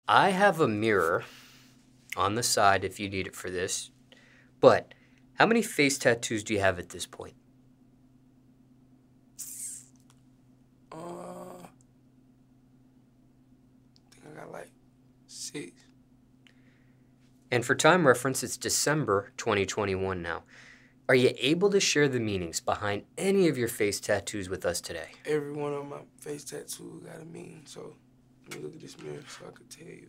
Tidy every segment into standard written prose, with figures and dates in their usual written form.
I have a mirror on the side if you need it for this, but how many face tattoos do you have at this point? I think I got like 6. And for time reference, it's December 2021 now. Are you able to share the meanings behind any of your face tattoos with us today? Every one of my face tattoos got a meaning. So let me look at this mirror so I could tell you.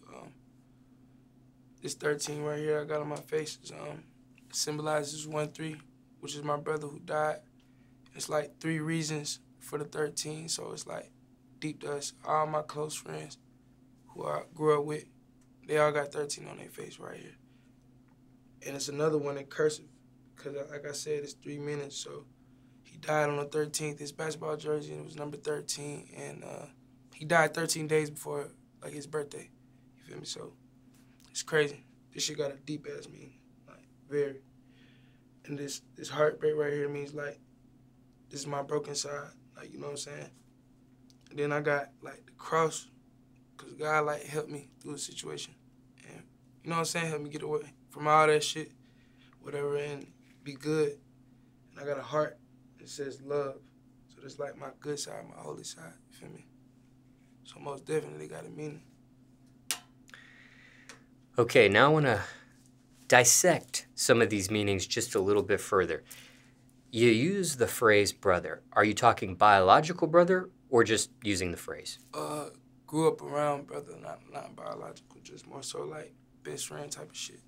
This 13 right here I got on my face is symbolizes 1-3, which is my brother who died. It's like 3 reasons for the 13, so it's like deep to us. All my close friends who I grew up with, they all got 13 on their face right here. And it's another one in cursive, because like I said, it's 3 minutes, so he died on the 13th. His basketball jersey, and it was number 13, and he died 13 days before, like, his birthday. You feel me? So it's crazy. This shit got a deep-ass meaning, like, very. And this heartbreak right here means, like, this is my broken side, like, you know what I'm saying? And then I got, like, the cross, because God, like, helped me through the situation. And, you know what I'm saying? Helped me get away from all that shit, whatever, and be good. And I got a heart that says love. So that's, like, my good side, my holy side, you feel me? So most definitely got a meaning. Okay, now I want to dissect some of these meanings just a little bit further. You use the phrase brother. Are you talking biological brother or just using the phrase? Grew up around brother, not biological, just more so like best friend type of shit.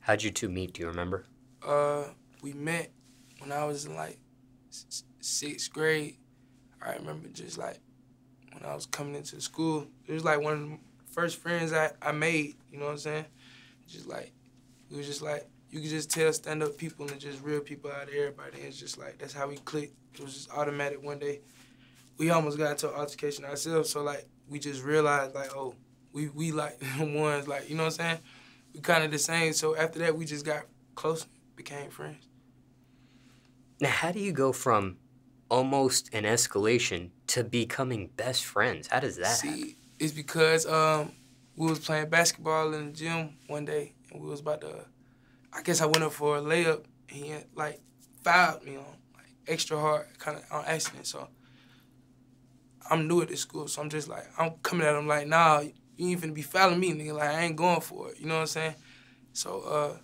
How'd you two meet? Do you remember? We met when I was in like 6th grade. I remember just like when I was coming into school. It was like one of the first friends I made, you know what I'm saying? Just like, it was just like, you could just tell stand-up people and just real people out of everybody. And it's just like, that's how we clicked. It was just automatic one day. We almost got into an altercation ourselves, so like, we just realized like, oh, we like ones, like, you know what I'm saying? We kind of the same, so after that, we just got close, became friends. Now, how do you go from almost an escalation to becoming best friends? How does that happen? See, it's because we was playing basketball in the gym one day, and we was about to, I guess I went up for a layup, and he had, like, fouled me on, like, extra hard, kind of on accident, so I'm new at this school, so I'm just like, I'm coming at him like, nah, you ain't finna be fouling me, nigga, like, I ain't going for it, you know what I'm saying? So,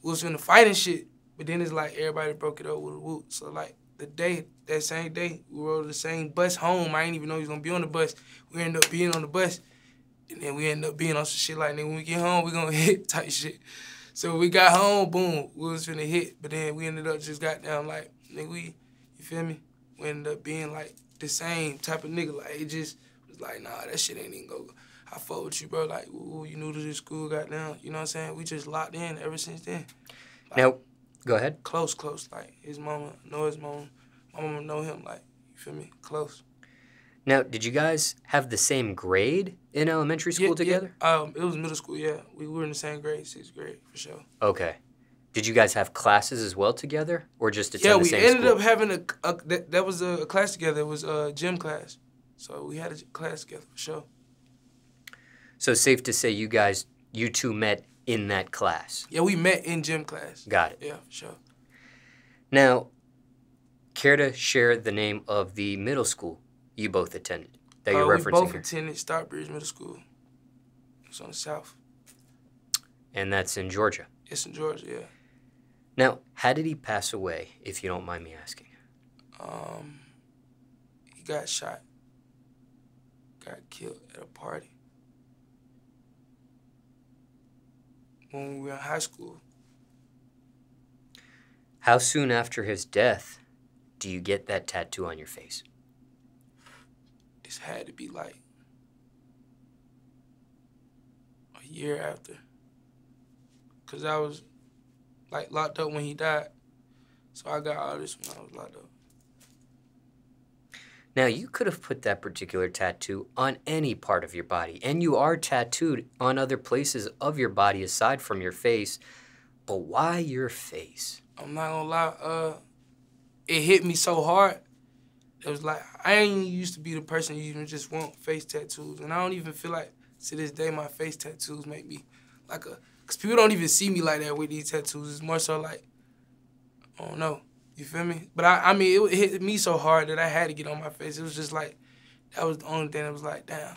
we was finna fight and shit, but then it's like everybody broke it up with a whoop, so like, that same day, we rode the same bus home. I didn't even know he was gonna be on the bus. We ended up being on the bus, and then we ended up being on some shit like, nigga, when we get home, we gonna hit type shit. So we got home, boom, we was finna hit, but then we ended up just goddamn like, nigga, you feel me? We ended up being like the same type of nigga. Like, it just was like, nah, that shit ain't even go. I fuck with you, bro. Like, ooh, you new to this school, goddamn. You know what I'm saying? We just locked in ever since then. Like, Now, go ahead. close. Like, his mama know his mama. My mama know him. Like, you feel me? Close. Now, did you guys have the same grade in elementary school together? Yeah. It was middle school, yeah. We were in the same grade, 6th grade, for sure. Okay. Did you guys have classes as well together, or just attend the same Yeah, we ended school? up having that was a class together. It was a gym class. So we had a class together, for sure. So safe to say you two met in that class. Yeah, we met in gym class. Got it. Yeah, for sure. Now, care to share the name of the middle school you both attended that you're We referencing both here? attended Stockbridge Middle School. It's on the south. And that's in Georgia. It's in Georgia, yeah. Now, how did he pass away, if you don't mind me asking? He got shot. Got killed at a party. When we were in high school. How soon after his death do you get that tattoo on your face? This had to be like a year after. Cause I was like locked up when he died. So I got all this when I was locked up. Now, you could have put that particular tattoo on any part of your body, and you are tattooed on other places of your body aside from your face, but why your face? I'm not gonna lie, it hit me so hard. It was like, I ain't used to be the person you even just want face tattoos. And I don't even feel like to this day, my face tattoos make me like a, cause people don't even see me like that with these tattoos. It's more so like, I don't know, you feel me? But I mean, it hit me so hard that I had to get on my face. It was just like, that was the only thing that was like, damn,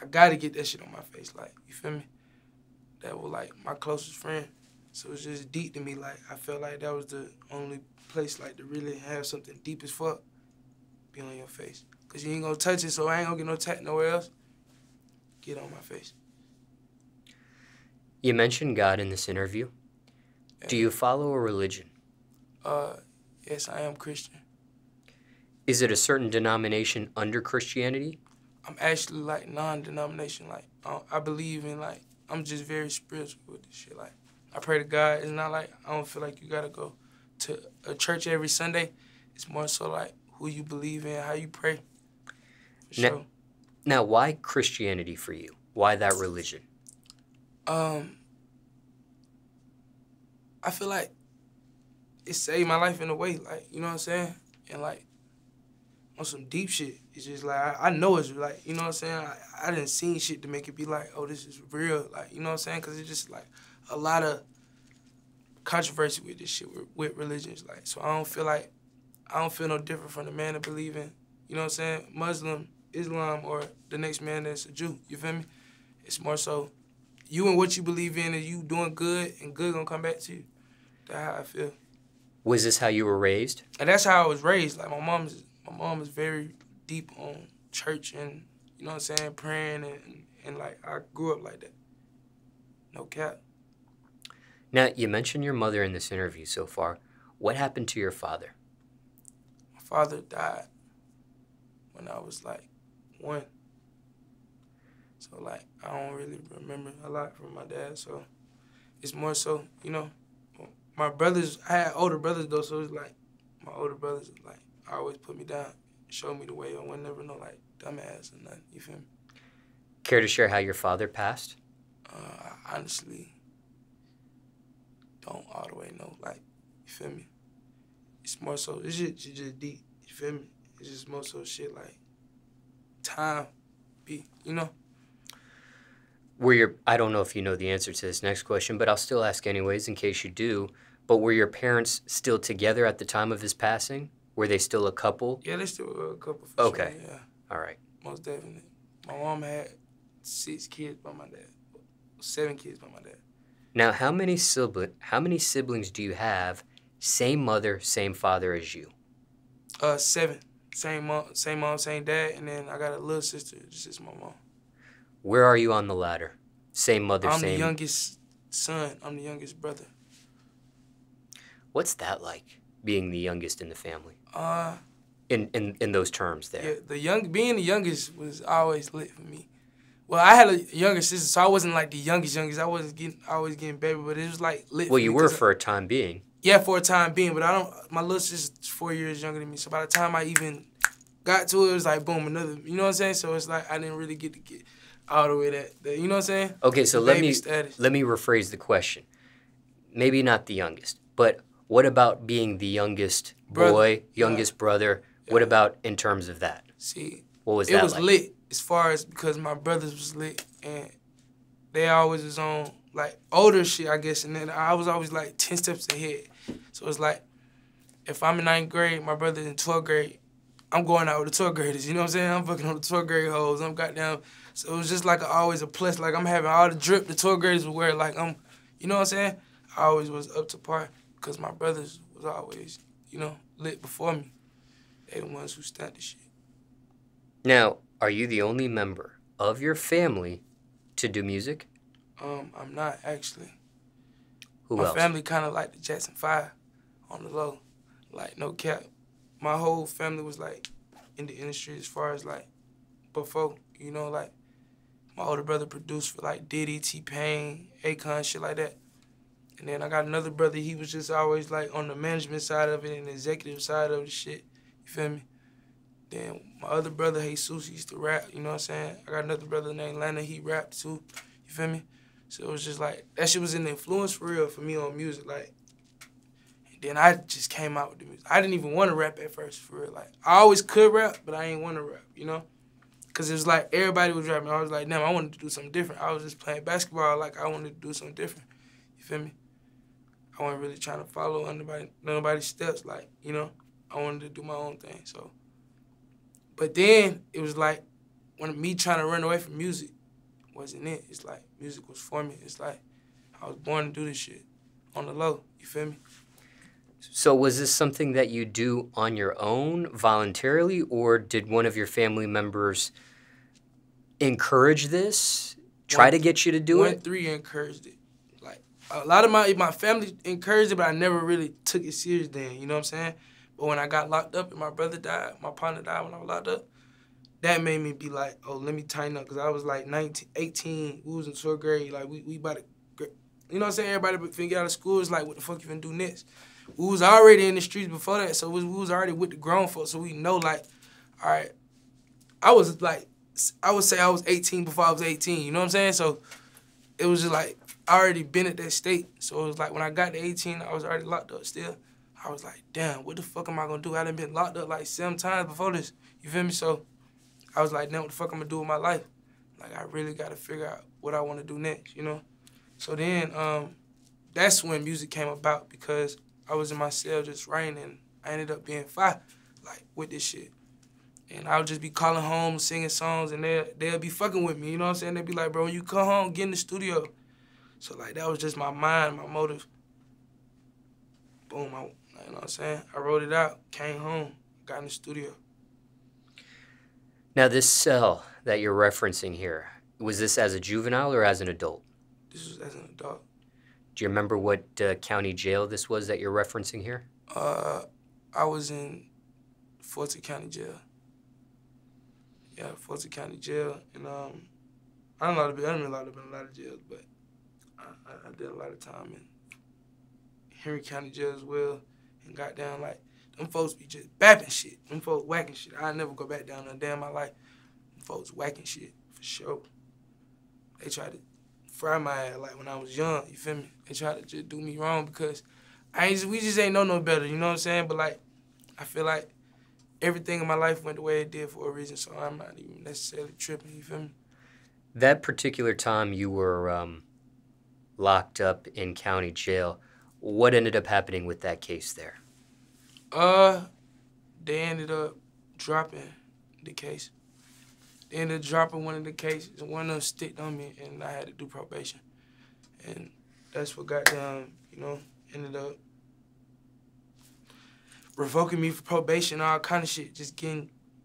I gotta get that shit on my face, like, you feel me? That was like my closest friend. So it's just deep to me, like, I felt like that was the only place, like, to really have something deep as fuck be on your face. Cause you ain't gonna touch it, so I ain't gonna get no tat nowhere else. Get on my face. You mentioned God in this interview. Yeah. Do you follow a religion? Yes, I am Christian. Is it a certain denomination under Christianity? I'm actually, like, non-denomination. Like, I believe in, like, I'm just very spiritual with this shit. Like, I pray to God. It's not like I don't feel like you gotta go to a church every Sunday. It's more so like who you believe in, how you pray. Sure. Now, why Christianity for you? Why that religion? I feel like it saved my life in a way, like, you know what I'm saying? And, like, on some deep shit, it's just like, I know it's like, you know what I'm saying? I didn't see shit to make it be like, oh, this is real, like, you know what I'm saying? Because it's just, like, a lot of controversy with this shit, with religions, like, so I don't feel no different from the man that believe in, you know what I'm saying, Muslim, Islam, or the next man that's a Jew, you feel me? It's more so, you and what you believe in, and you doing good, and good gonna come back to you. That's how I feel. Was this how you were raised? And that's how I was raised. Like, my mom is very deep on church and, you know what I'm saying, praying, and like, I grew up like that. No cap. Now, you mentioned your mother in this interview so far. What happened to your father? My father died when I was, like, 1. So, like, I don't really remember a lot from my dad, so it's more so, you know, my brothers, I had older brothers, though, so it's like, my older brothers, like, always put me down, showed me the way. I would never know, like, dumbass or nothing, you feel me? Care to share how your father passed? I honestly don't all the way know, like, you feel me? It's more so, it's just deep, you feel me? It's just more so shit like time be, you know? I don't know if you know the answer to this next question, but I'll still ask anyways in case you do. But were your parents still together at the time of his passing? Were they still a couple? Yeah, they still a couple for Okay. sure, yeah. All right. Most definitely. My mom had 6 kids by my dad. 7 kids by my dad. Now, how many siblings do you have, same mother, same father as you? 7. Same mom, same dad, and then I got a little sister, just my mom. Where are you on the ladder? Same mother, I'm same... the youngest son. I'm the youngest brother. What's that like, being the youngest in the family? In those terms there. Yeah, being the youngest was always lit for me. Well, I had a younger sister, so I wasn't like the youngest. I wasn't always getting baby, but it was like lit for me. Well, you were for a time being. Yeah, for a time being, but my little sister's 4 years younger than me, so by the time I even got to it, it was like, boom, another, you know what I'm saying? So it's like I didn't really get to get all the way that you know what I'm saying? Okay, so let me rephrase the question. Maybe not the youngest, but what about being the youngest boy, youngest brother? Yeah. What about in terms of that? See, what was that like? It was lit as far as because my brothers was lit and they always was on like older shit, I guess, and then I was always like 10 steps ahead. So it's like if I'm in 9th grade, my brother's in 12th grade, I'm going out with the 12th graders, you know what I'm saying? I'm fucking on the 12th grade hoes. I'm goddamn. So it was just like always a plus. Like I'm having all the drip the 12th graders would wear. Like I'm, you know what I'm saying? I always was up to par because my brothers was always, you know, lit before me. They the ones who started the shit. Now, are you the only member of your family to do music? I'm not actually. Who else? My family kind of like the Jackson 5 on the low. Like, no cap. My whole family was, like, in the industry as far as, like, before, you know, like, my older brother produced for, like, Diddy, T-Pain, Akon, shit like that. And then I got another brother, he was just always, like, on the management side of it and the executive side of the shit, you feel me? Then my other brother, Jesus, he used to rap, you know what I'm saying? I got another brother named Lana, he rapped too, you feel me? So it was just, like, that shit was an influence for real for me on music, like, then I just came out with the music. I didn't even want to rap at first, for real. Like, I always could rap, but I ain't want to rap, you know? Because it was like everybody was rapping. I was like, damn, I wanted to do something different. I was just playing basketball. Like, I wanted to do something different. You feel me? I wasn't really trying to follow nobody's steps. Like, you know, I wanted to do my own thing. So, but then it was like, when me trying to run away from music wasn't it. It's like music was for me. It's like I was born to do this shit on the low. You feel me? So was this something that you do on your own voluntarily, or did one of your family members encourage this, try to get you to do it? 1-3 encouraged it. Like, a lot of my family encouraged it, but I never really took it serious then, you know what I'm saying? But when I got locked up and my brother died, my partner died when I was locked up, that made me be like, oh, let me tighten up, because I was like 19, 18, we was in 12th grade, like, we about to, you know what I'm saying? Everybody finna get out of school, it's like, what the fuck you finna do next? We was already in the streets before that, so we was already with the grown folks, so we know, like, all right, I would say I was 18 before I was 18, you know what I'm saying? So it was just like, I already been at that state. So it was like, when I got to 18, I was already locked up still. I was like, damn, what the fuck am I gonna do? I done been locked up like 7 times before this, you feel me? So I was like, damn, what the fuck I'm gonna do with my life? Like, I really gotta figure out what I wanna do next, you know? So then, that's when music came about, because I was in my cell just writing, and I ended up being fire, like, with this shit. And I would just be calling home, singing songs, and they'll be fucking with me, you know what I'm saying? They'd be like, bro, when you come home, get in the studio. So, like, that was just my mind, my motive. Boom, you know what I'm saying? I wrote it out, came home, got in the studio. Now, this cell that you're referencing here, was this as a juvenile or as an adult? This was as an adult. Do you remember what county jail this was that you're referencing here? I was in Fulton County Jail. Yeah, Fulton County Jail. And I done been in a lot of jails, but I did a lot of time in Henry County Jail as well. And got down, like, them folks be just bapping shit. Them folks whacking shit. I'll never go back down there a day in my life. Them folks whacking shit, for sure. They tried to fry my ass, like, when I was young, you feel me? They tried to just do me wrong, because we just ain't know no better, you know what I'm saying? But, like, I feel like everything in my life went the way it did for a reason, so I'm not even necessarily tripping, you feel me? That particular time you were locked up in county jail, what ended up happening with that case there? They ended up dropping the case. They ended up dropping one of the cases, and one of them sticked on me, and I had to do probation. And that's what got down, you know, ended up revoking me for probation, all kind of shit.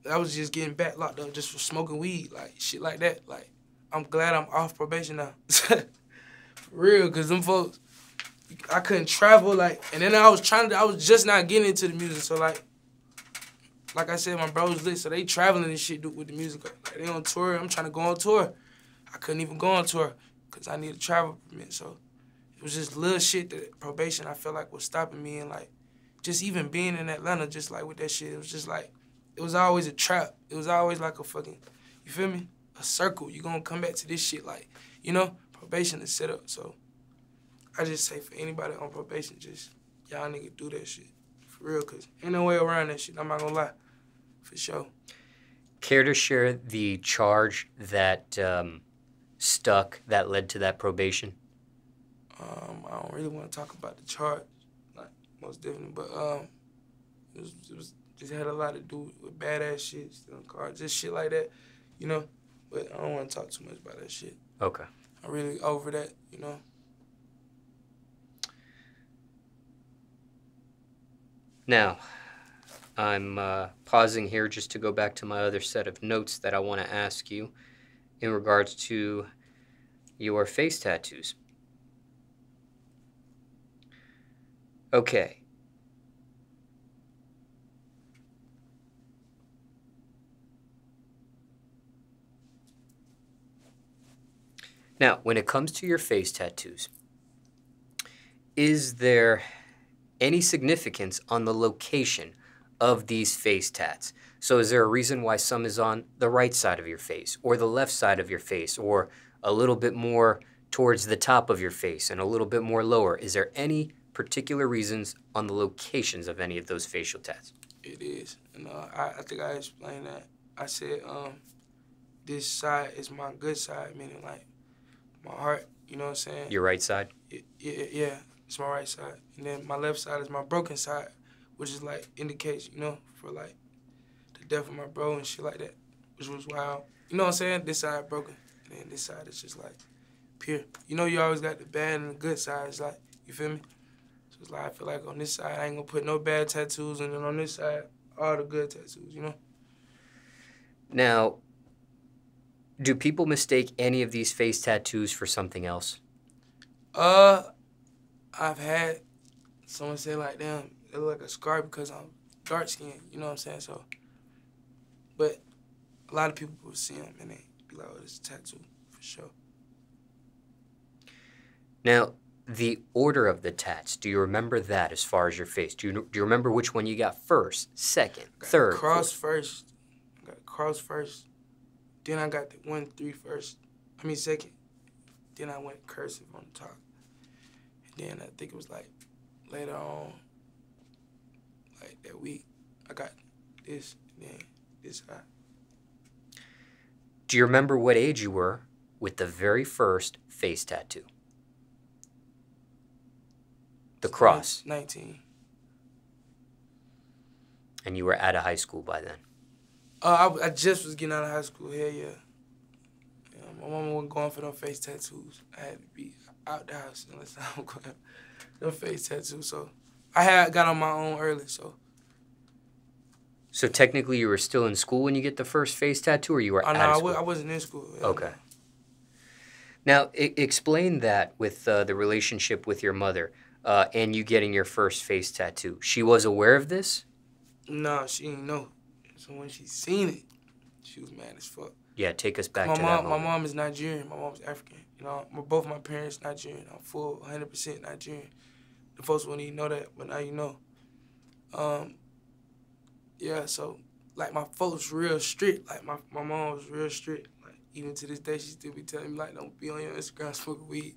I was just getting back locked up just for smoking weed, like, shit like that. Like, I'm glad I'm off probation now. For real, because them folks, I couldn't travel, like, and then I was just not getting into the music, so, like I said, my bros lit, so they traveling and shit with the music. Like, they on tour, I'm trying to go on tour. I couldn't even go on tour because I need a travel permit, so it was just little shit that probation I felt like was stopping me, and, like, just even being in Atlanta, just, like, with that shit, it was just, like, it was always a trap. It was always, like, a fucking, you feel me? A circle. You gonna come back to this shit, like, you know? Probation is set up, so I just say for anybody on probation, just, y'all nigga do that shit. For real, because ain't no way around that shit, I'm not gonna lie. For sure. Care to share the charge that stuck that led to that probation? I don't really want to talk about the charge, like, most definitely, but it had a lot to do with badass shit, stealing cars, just shit like that, you know? But I don't want to talk too much about that shit. Okay. I'm really over that, you know? Now, I'm pausing here just to go back to my other set of notes that I want to ask you in regards to your face tattoos. Okay. Now, when it comes to your face tattoos, is there any significance on the location of these face tats? So is there a reason why some is on the right side of your face or the left side of your face or a little bit more towards the top of your face and a little bit more lower? Is there any particular reasons on the locations of any of those facial tats? It is. And I think I explained that. I said this side is my good side, meaning like my heart. You know what I'm saying? Your right side? Yeah, it's my right side. And then my left side is my broken side, which is like indicates, you know, for like the death of my bro and shit like that, which was wild. You know what I'm saying? This side broken, and then this side is just like pure. You know, you always got the bad and the good sides, like, you feel me? So it's like, I feel like on this side, I ain't gonna put no bad tattoos, and then on this side, all the good tattoos, you know? Now, do people mistake any of these face tattoos for something else? I've had someone say like, damn, it look like a scar because I'm dark skinned, you know what I'm saying? So, but a lot of people will see them and they be like, oh, it's a tattoo, for sure. Now, the order of the tats, do you remember that as far as your face? Do you remember which one you got first, second, third? Cross first. I got cross first. Then I got the 1-3 first. I mean second. Then I went cursive on the top. And then I think it was like later on, like that week, I got this and then this side. Do you remember what age you were with the very first face tattoo? The cross. 19. And you were out of high school by then? I just was getting out of high school. Hell yeah. My mama wasn't going for them face tattoos. I had to be out the house unless I'm going them face tattoos. So I got on my own early. So technically, you were still in school when you get the first face tattoo, or you were out of school? I wasn't in school. Okay. Now, explain that with the relationship with your mother and you getting your first face tattoo. She was aware of this? No, she didn't know. So when she seen it, she was mad as fuck. Yeah, take us back to that moment. My mom is Nigerian. My mom's African. You know, both my parents Nigerian. I'm full 100% Nigerian. The folks wouldn't even know that, but now you know. Yeah, so, like, my folks real strict. Like, my mom was real strict. Like, even to this day, she still be telling me, like, don't be on your Instagram smoking weed.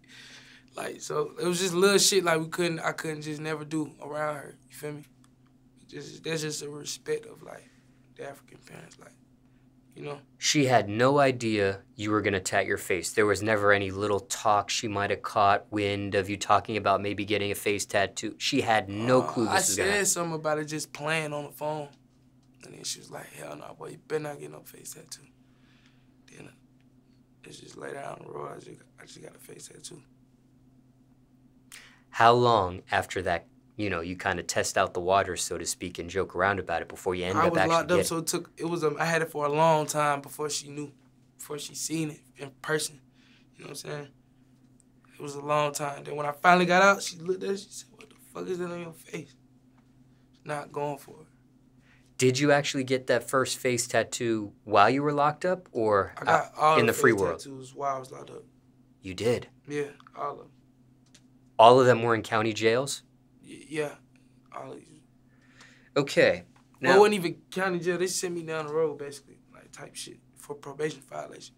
Like, so, it was just little shit, like, I couldn't just never do around her. You feel me? That's just a respect of, like, the African parents, like, you know? She had no idea you were going to tat your face. There was never any little talk she might have caught wind of you talking about maybe getting a face tattoo. She had no clue this was going to happen. I said something about it just playing on the phone. And then she was like, hell no, boy, you better not get no face tattoo. Then it's just later down the road, I just got a face tattoo. How long after that, you know, you kind of test out the waters, so to speak, and joke around about it before you end up actually I was locked up, so I had it for a long time before she knew, before she seen it in person. You know what I'm saying? It was a long time. Then when I finally got out, she looked at it, she said, what the fuck is that on your face? Not going for it. Did you actually get that first face tattoo while you were locked up, or I got all in the free face world? Tattoos while I was locked up. You did? Yeah, all of them. All of them were in county jails? Yeah, all of these. Okay. Now, well, it wasn't even county jail. They sent me down the road, basically, like type shit, for probation violation.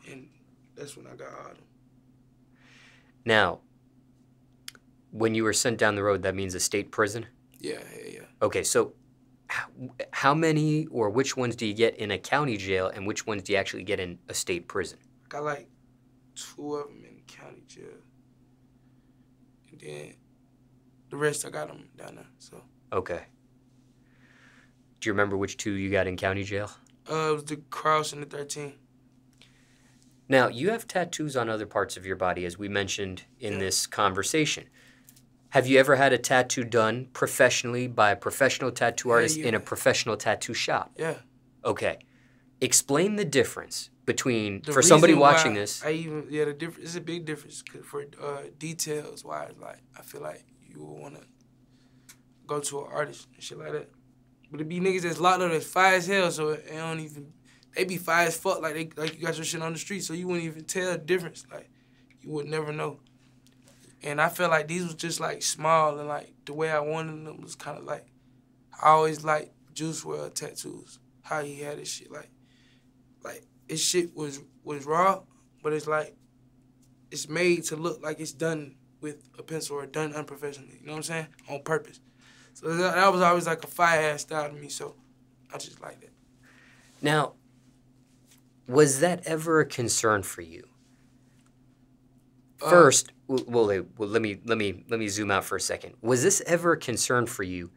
And that's when I got all of them. Now, when you were sent down the road, that means a state prison? Yeah. Okay, so how many or which ones do you get in a county jail and which ones do you actually get in a state prison? I got like 2 of them in county jail. And then the rest I got them down there, so. Okay. Do you remember which 2 you got in county jail? It was the cross and the 13. Now, you have tattoos on other parts of your body, as we mentioned in this conversation. Have you ever had a tattoo done professionally by a professional tattoo artist in a professional tattoo shop? Yeah. Okay. Explain the difference between, for somebody watching this. It's a big difference for details wise. Like, I feel like you would want to go to an artist and shit like that. But it be niggas that's locked up that's fire as hell, so they be fire as fuck, like you got your shit on the street, so you wouldn't even tell the difference. Like, you would never know. And I felt like these was just like small, and like the way I wanted them was kind of like, I always liked Juice WRLD tattoos, how he had his shit. Like his shit was raw, but it's like, it's made to look like it's done with a pencil or done unprofessionally, you know what I'm saying? On purpose. So that was always like a fire-ass style to me, so I just like that. Now, Was that ever a concern for you? First, let me zoom out for a second. Was this ever a concern for you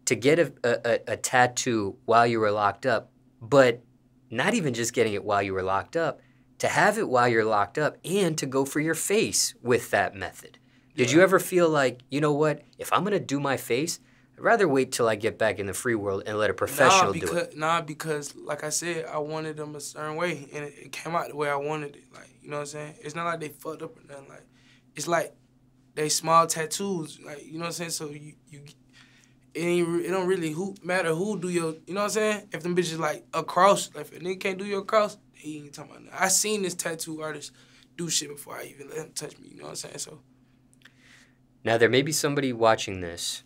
to get a tattoo while you were locked up, but not even just getting it while you were locked up, to have it while you're locked up and to go for your face with that method? Did you ever feel like, you know what, if I'm going to do my face, I'd rather wait till I get back in the free world and let a professional do it? Because like I said, I wanted them a certain way, and it came out the way I wanted it. Like, you know what I'm saying? It's not like they fucked up or nothing. Like, it's like they small tattoos. Like, you know what I'm saying? So it don't really matter who do your, you know what I'm saying? If them bitches like a cross, like if a nigga can't do your cross, he ain't talking about nothing. I seen this tattoo artist do shit before I even let him touch me, you know what I'm saying? So now there may be somebody watching this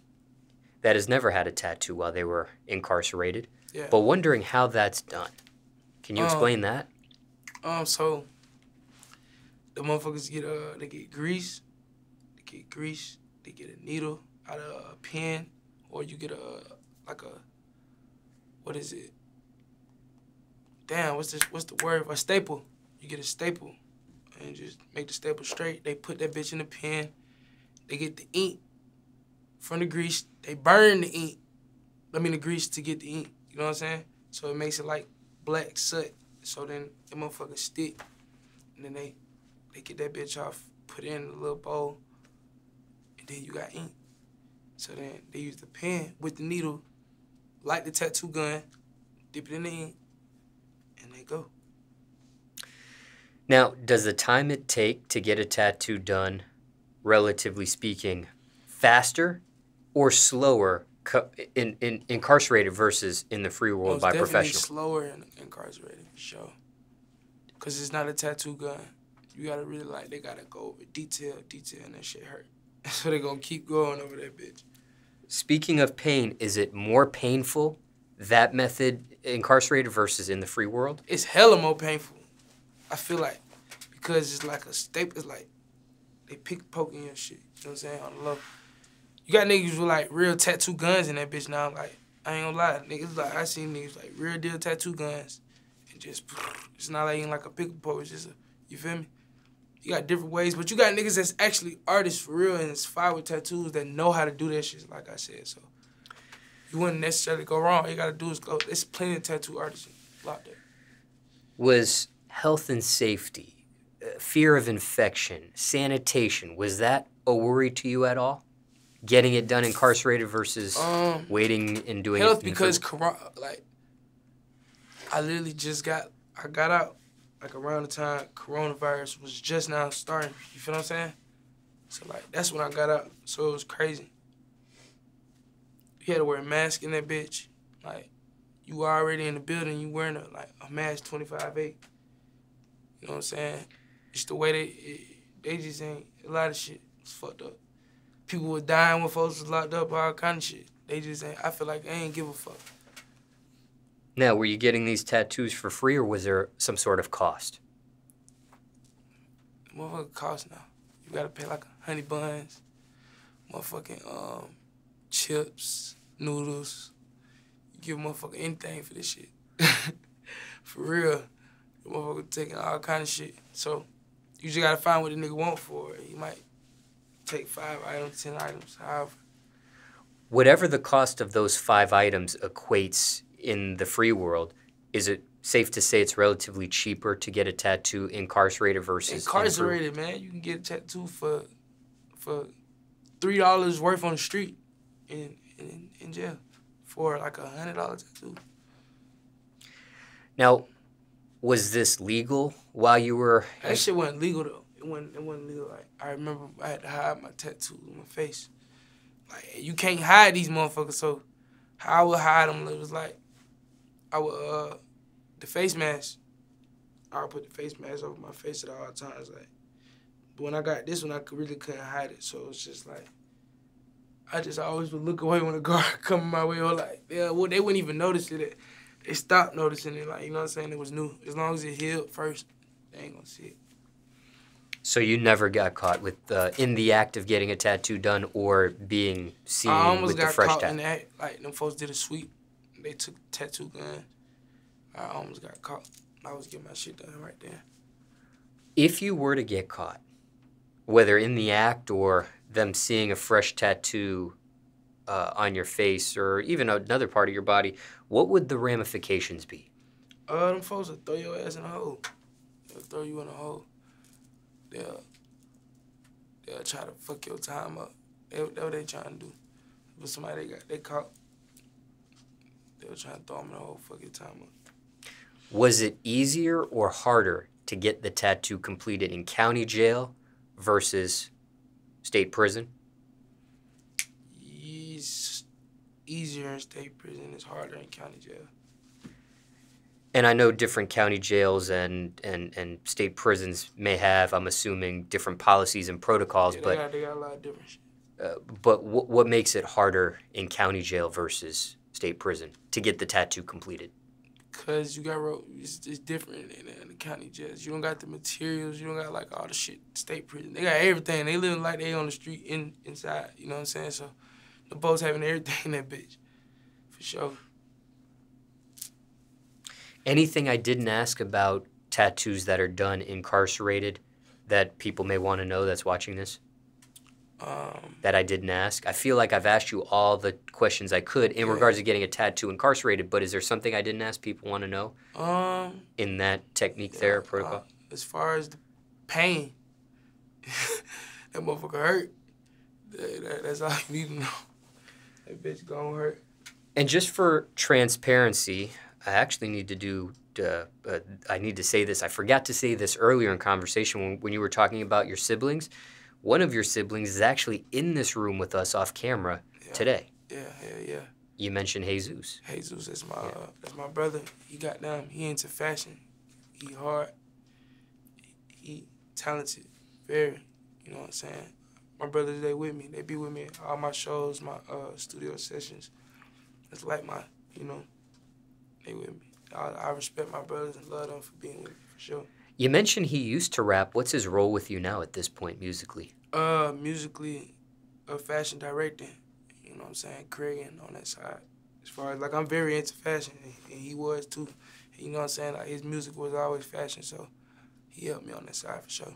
that has never had a tattoo while they were incarcerated, but wondering how that's done. Can you explain that? So the motherfuckers they get grease, they get a needle out of a pen, or you get what is it? Damn, what's the word? A staple. You get a staple and just make the staple straight. They put that bitch in the pen. They get the ink from the grease. They burn the ink. The grease to get the ink. You know what I'm saying? So it makes it like black soot. So then the motherfuckers stick. And then they get that bitch off, put it in a little bowl, and then you got ink. So then they use the pen with the needle, light the tattoo gun, dip it in the ink, and they go. Now, does the time it take to get a tattoo done, relatively speaking, faster or slower in incarcerated versus in the free world by professionals? Slower in incarcerated, for sure. Because it's not a tattoo gun. You gotta really they gotta go over detail, and that shit hurt. So they gonna keep going over that bitch. Speaking of pain, is it more painful, that method incarcerated versus in the free world? It's hella more painful. I feel like, because it's like a staple, it's like they poking your shit, you know what I'm saying, on the low. You got niggas with like real tattoo guns in that bitch now, like, I ain't gonna lie, niggas like, I seen niggas like real deal tattoo guns, and just, it's not like, a pick pole, it's just you feel me? You got different ways, but you got niggas that's actually artists for real and it's fire with tattoos that know how to do that shit, like I said, so. You wouldn't necessarily go wrong. All you gotta do is go. There's plenty of tattoo artists out there. Was health and safety, fear of infection, sanitation, was that a worry to you at all? Getting it done incarcerated versus waiting and doing health it? Because I literally I got out like around the time coronavirus was just now starting. You feel what I'm saying? So like that's when I got out. So it was crazy. You had to wear a mask in that bitch. Like, you were already in the building, you wearing a mask 25/8. You know what I'm saying? It's the way they just ain't, a lot of shit was fucked up. People were dying when folks was locked up, all kind of shit. They just ain't, I feel like they ain't give a fuck. Now, were you getting these tattoos for free or was there some sort of cost? Motherfucking cost now. You gotta pay like honey buns, motherfucking chips, noodles. You give a motherfucker anything for this shit. For real. The motherfucker taking all kind of shit. So you just gotta find what the nigga want for it. He might take 5 items, 10 items, however. Whatever the cost of those 5 items equates in the free world, is it safe to say it's relatively cheaper to get a tattoo incarcerated versus incarcerated, man? You can get a tattoo for $3 worth on the street in jail for like $100 tattoo. Now, was this legal while you were? That shit wasn't legal though. It wasn't legal. Like, I remember I had to hide my tattoo on my face. Like, you can't hide these motherfuckers. So how I would hide them, it was like I would the face mask. I would put the face mask over my face at all times. Like, but when I got this one, I really couldn't hide it. So it's just like I just always would look away when a guard come my way, or like, they wouldn't even notice it. They stopped noticing it, like, you know what I'm saying? It was new. As long as it healed first, they ain't gonna see it. So you never got caught with in the act of getting a tattoo done or being seen with the fresh tattoo? I almost got caught in the act. Like, them folks did a sweep. They took the tattoo gun. I almost got caught. I was getting my shit done right there. If you were to get caught, whether in the act or them seeing a fresh tattoo on your face or even another part of your body, what would the ramifications be? Them folks will throw your ass in a hole. They'll throw you in a hole. They'll try to fuck your time up. That's what they trying to do. But somebody they caught, they were trying to throw them in a hole, fuck your time up. Was it easier or harder to get the tattoo completed in county jail versus state prison? It's easier in state prison. It's harder in county jail. And I know different county jails and state prisons may have, I'm assuming, different policies and protocols. Yeah, they got a lot of different shit. But what makes it harder in county jail versus state prison to get the tattoo completed? Because you got it's different in the county jails. You don't got the materials. You don't got, like, all the shit. State prison, they got everything. They live like they on the street inside. You know what I'm saying? So the boats having everything in that bitch. For sure. Anything I didn't ask about tattoos that are done incarcerated that people may want to know that's watching this? That I didn't ask? I feel like I've asked you all the questions I could in regards to getting a tattoo incarcerated, but is there something I didn't ask people want to know in that technique there, protocol? As far as the pain, that motherfucker hurt. That's all you need to know. That bitch gonna hurt. And just for transparency, I actually need to do, I need to say this. I forgot to say this earlier in conversation when you were talking about your siblings. One of your siblings is actually in this room with us off camera today. Yeah. You mentioned Jesus. Jesus, that's my brother. He into fashion. He hard. He talented. Very. You know what I'm saying? My brothers, they with me. They be with me at all my shows, my studio sessions. It's like they with me. I respect my brothers and love them for being with me, for sure. You mentioned he used to rap. What's his role with you now at this point, musically? Musically, fashion directing. You know what I'm saying? Creating on that side. As far as, like, I'm very into fashion, and he was too. You know what I'm saying? Like, his music was always fashion, so he helped me on that side for sure.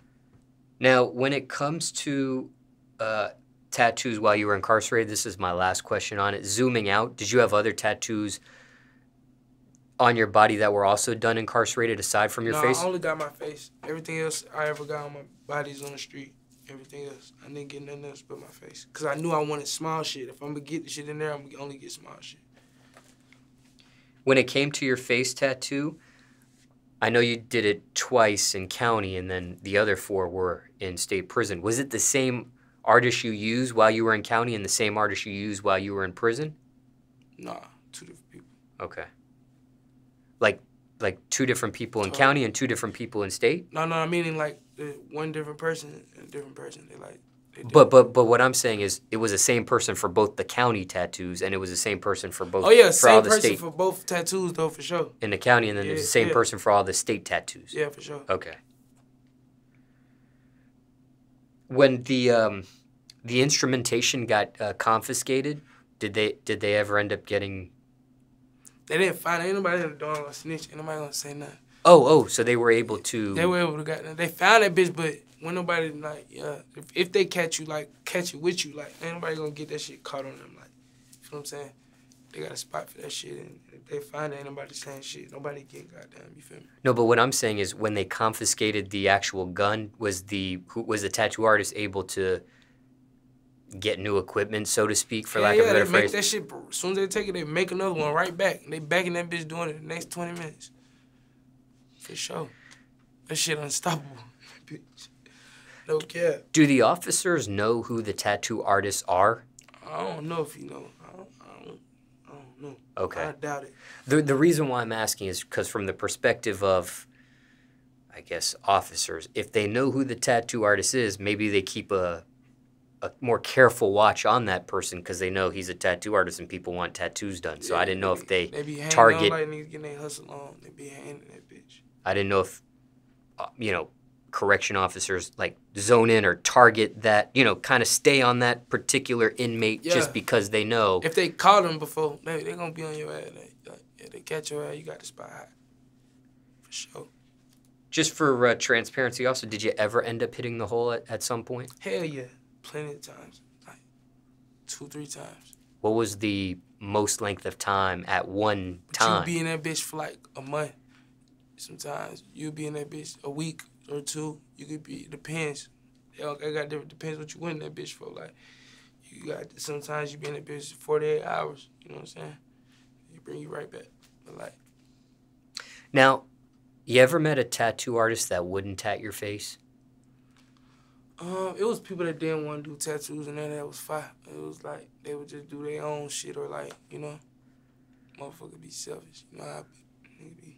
Now, when it comes to tattoos while you were incarcerated, this is my last question on it. Zooming out, did you have other tattoos on your body that were also done incarcerated aside from your face? No, I only got my face. Everything else I ever got on my body's on the street. Everything else, I didn't get nothing else but my face. Because I knew I wanted small shit. If I'm going to get the shit in there, I'm going to only get small shit. When it came to your face tattoo, I know you did it twice in county and then the other 4 were in state prison. Was it the same artist you used while you were in county and the same artist you used while you were in prison? Nah, 2 different people. Okay. Like 2 different people in county and 2 different people in state? No, I mean like one different person and a different person. But what I'm saying is it was the same person for both the county tattoos and it was the same person for both. Oh yeah, for same all the person state, for both tattoos though, for sure. in the county, and then there's the same person for all the state tattoos. Yeah, for sure. Okay. When the instrumentation got confiscated, did they ever end up getting? They didn't find it. Ain't nobody in the door gonna snitch. Ain't nobody gonna say nothing. Oh, so they were able to. They were able to get. They found that bitch, but when nobody like, if they catch you with you, like, ain't nobody gonna get that shit caught on them, like, you know what I'm saying? They got a spot for that shit, and if they find it, ain't nobody saying shit. Nobody getting goddamn. You feel me? No, but what I'm saying is when they confiscated the actual gun, was the tattoo artist able to get new equipment, so to speak, for lack of a better phrase? They make that shit. As soon as they take it, they make another one right back. They back in that bitch doing it the next 20 minutes. For sure. That shit unstoppable. Bitch. No cap. Do the officers know who the tattoo artists are? I don't know if you know. I don't know. Okay. I doubt it. The reason why I'm asking is because from the perspective of, I guess, officers, if they know who the tattoo artist is, maybe they keep a more careful watch on that person because they know he's a tattoo artist and people want tattoos done. So I didn't know if they be target. Like niggas getting their hustle on. They be handing that bitch. I didn't know if, correction officers like zone in or target that, kind of stay on that particular inmate just because they know. If they caught them before, they gonna be on your ass. If they catch your ass, you got the spot hot. For sure. Just for transparency also, did you ever end up hitting the hole at some point? Hell yeah. Plenty of times. Like 2-3 times. What was the most length of time at one time? You be in that bitch for like a month. Sometimes you be in that bitch a week or two. You could be, depends. I got different, depends what you win that bitch for. Like, you got, sometimes you be in that bitch 48 hours. You know what I'm saying? It bring you right back. But like. Now, you ever met a tattoo artist that wouldn't tat your face? It was people that didn't want to do tattoos and that was fine. It was like they would just do their own shit or like, you know, motherfucker be selfish. You know how nigga be,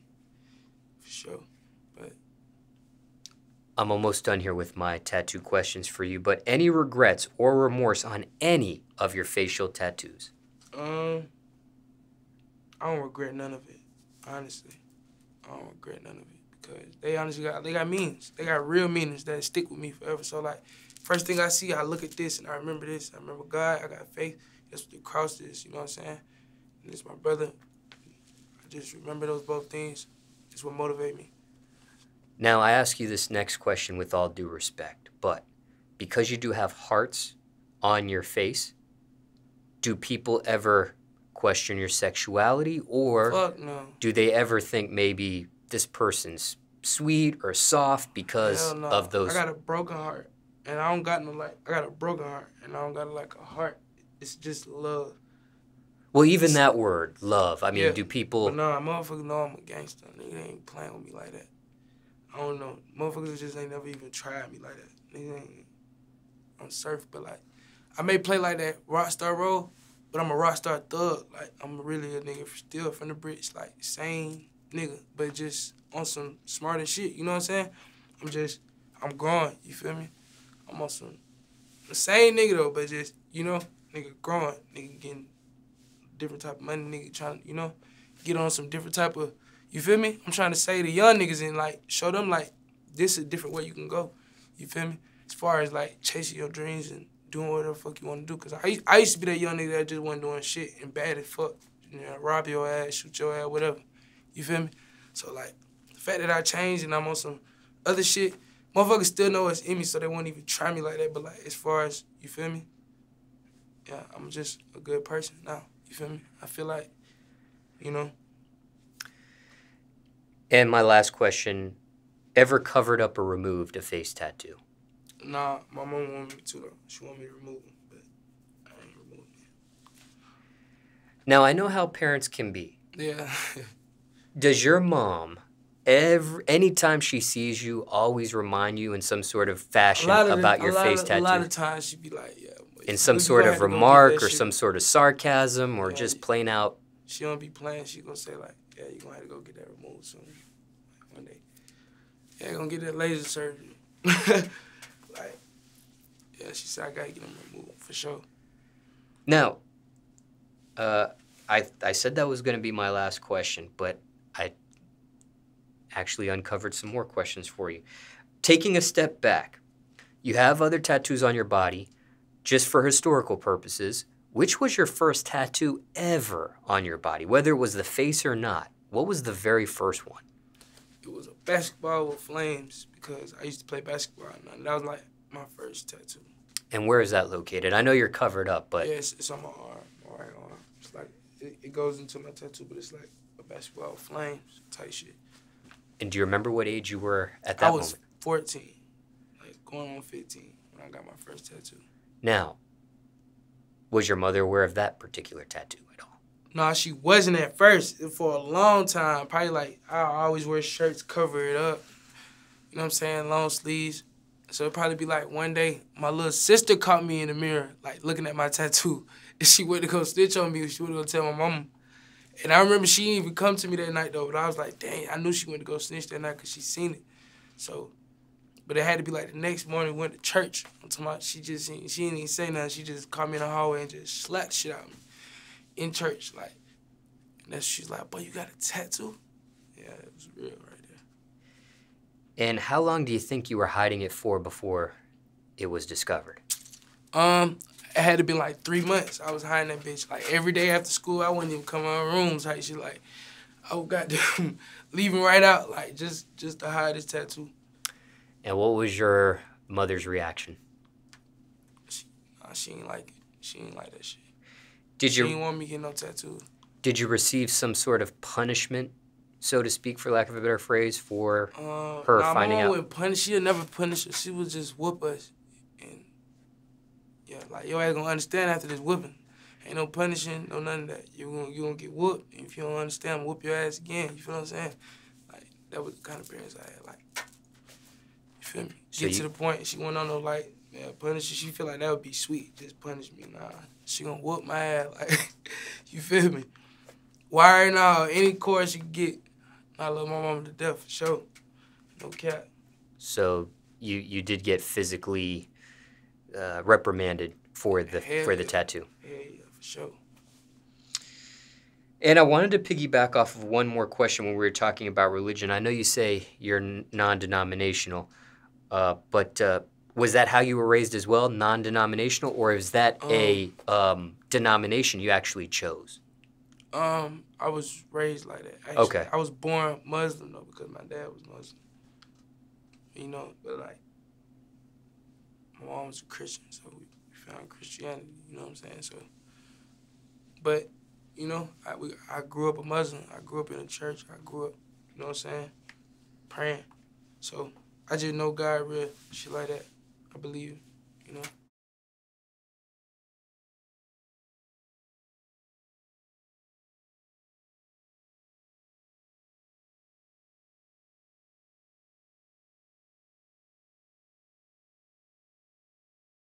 for sure. But I'm almost done here with my tattoo questions for you, but any regrets or remorse on any of your facial tattoos? I don't regret none of it, honestly. I don't regret none of it because they honestly got meanings. They got real meanings that stick with me forever. So like, first thing I see, I look at this and I remember this. I remember God. I got faith. That's what the cross is. You know what I'm saying? And it's my brother. I just remember those both things. It's what motivate me. Now I ask you this next question with all due respect, but because you do have hearts on your face, do people ever question your sexuality, or Fuck no. do they ever think maybe this person's sweet or soft because Hell no. of those? I got a broken heart, and I don't got no like. I got a broken heart, and I don't got like a heart. It's just love. Well, even that word, love. I mean, Yeah. do people? But nah, motherfuckers know I'm a gangster. Nigga ain't playing with me like that. I don't know. Motherfuckers just ain't never even tried me like that. Nigga ain't on surf, but like, I may play like that rock star role, but I'm a rock star thug. Like, I'm really a nigga still from the bricks, like, same nigga, but just on some smarter shit, you know what I'm saying? I'm growing, you feel me? I'm on some, the same nigga though, but just, you know, nigga growing, nigga getting different type of money, nigga trying to, you know, get on some different type of, you feel me? I'm trying to say to young niggas and like, show them like, this is a different way you can go, you feel me? As far as like chasing your dreams and doing whatever the fuck you want to do. Because I used to be that young nigga that just wasn't doing shit and bad as fuck. You know, rob your ass, shoot your ass, whatever. You feel me? So, like, the fact that I changed and I'm on some other shit, motherfuckers still know it's in me, so they won't even try me like that. But, like, as far as, you feel me? Yeah, I'm just a good person now. You feel me? I feel like, you know. And my last question, ever covered up or removed a face tattoo? Nah, my mom wanted me to, though. She wanted me to remove them, but I ain't removed them. Now, I know how parents can be. Yeah. Does your mom, anytime she sees you, always remind you in some sort of fashion about your face tattoo? A lot of times she'd be like, yeah. In some sort of remark or some sort of sarcasm or just plain out? She don't be playing. She gonna say like, yeah, you gonna have to go get that removed soon. One day. Yeah, gonna get that laser surgery. Like, yeah, she said I gotta get them removed for sure. Now, I said that was gonna be my last question, but I actually uncovered some more questions for you. Taking a step back, you have other tattoos on your body. Just for historical purposes, which was your first tattoo ever on your body, whether it was the face or not? What was the very first one? It was a basketball with flames because I used to play basketball, and that was like my first tattoo. And where is that located? I know you're covered up, but... Yeah, it's on my arm, my right arm. It's like, it goes into my tattoo, but it's like a basketball with flames type shit. And do you remember what age you were at that moment? I was 14, like going on 15 when I got my first tattoo. Now, was your mother aware of that particular tattoo at all? No, she wasn't at first. For a long time, probably like, I always wear shirts, cover it up. You know what I'm saying? Long sleeves. So it'd probably be like one day, my little sister caught me in the mirror, like looking at my tattoo. And she went to go snitch on me. She went to go tell my mama. And I remember she didn't even come to me that night though, but I was like, dang, I knew she went to go snitch that night because she seen it. So, but it had to be like the next morning we went to church. I'm talking about she didn't even say nothing. She just caught me in the hallway and just slapped shit out of me in church. Like, and then she's like, boy, you got a tattoo? Yeah, it was real right there. And how long do you think you were hiding it for before it was discovered? It had to be like 3 months. I was hiding that bitch. Like every day after school, I wouldn't even come out of rooms, type shit. Like, I would goddamn leaving right out, like just to hide this tattoo. And what was your mother's reaction? She ain't like it. She ain't like that shit. Did She you ain't want me to get no tattoos. did you receive some sort of punishment, so to speak, for lack of a better phrase, for her finding my mom out? wouldn't punish. She'd never punish us. She would just whoop us. And yeah, like your ass gonna understand after this whooping. Ain't no punishing, no none of that. You gonna get whooped. And if you don't understand, whoop your ass again. You feel what I'm saying? Like that was the kind of parents I had. Like, you feel me? So Get to the point. She went on no like, yeah, punish you. She feel like that would be sweet. Just punish me. Nah, she gonna whoop my ass. Like, you feel me? Wiring out any course you can get. I love my mama to death for sure. No cap. So you did get physically reprimanded for the tattoo. Yeah, for sure. And I wanted to piggyback off of one more question when we were talking about religion. I know you say you're non-denominational, but was that how you were raised as well, non-denominational, or is that a denomination you actually chose? I was raised like that. Actually. Okay. I was born Muslim though because my dad was Muslim. You know, but like my mom was a Christian, so we found Christianity. You know what I'm saying? So, but you know, I grew up a Muslim. I grew up in a church. I grew up, you know what I'm saying, praying. So I just know God real, shit like that. I believe, you know.